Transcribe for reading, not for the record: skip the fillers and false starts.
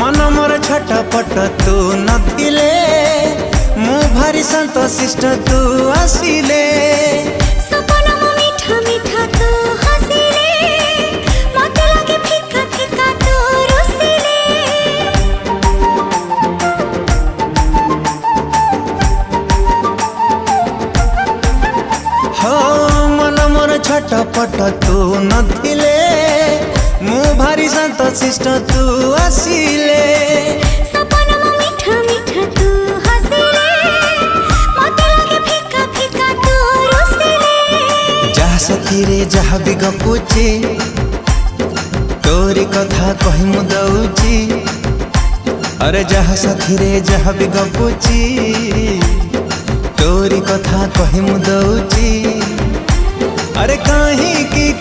मन मोर छटपट तू नथिले मु भारी संतोषिष्ट तू आसिले सपन मो मीठा मीठा तू हसिले मते लागे फिका फिका तू रुसिले हो मन मोर छटपट तू नथिले मु भारी संतोषिष्ट तू आसिले सपन मो मीठा मीठा तू हसिले मते लागे फिका फिका तू रुसिले जहा सखी रे जहा भी गपुची तोरी कथा कहि मु दउची अरे जहा सखी रे जहा भी गपुची तोरी कथा कहि मु दउची अरे काहे की